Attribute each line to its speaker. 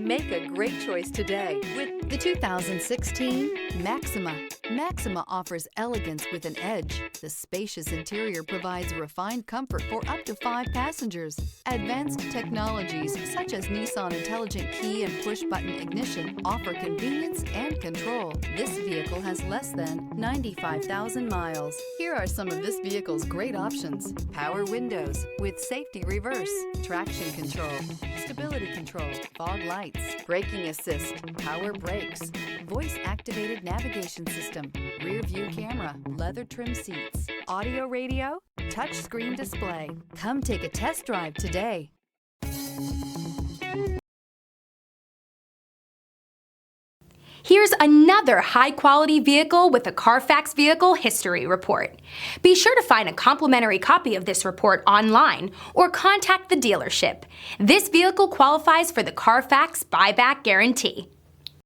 Speaker 1: Make a great choice today with the 2016 Maxima. Maxima offers elegance with an edge. The spacious interior provides refined comfort for up to 5 passengers. Advanced technologies such as Nissan Intelligent Key and push-button ignition offer convenience and control. This vehicle has less than 95,000 miles. Here are some of this vehicle's great options: power windows with safety reverse, traction control, stability control, fog lights, braking assist, power brakes, voice-activated navigation system, rear view camera, leather trim seats, audio radio, touch screen display. Come take a test drive today.
Speaker 2: Here's another high-quality vehicle with a Carfax Vehicle History Report. Be sure to find a complimentary copy of this report online or contact the dealership. This vehicle qualifies for the Carfax Buyback Guarantee.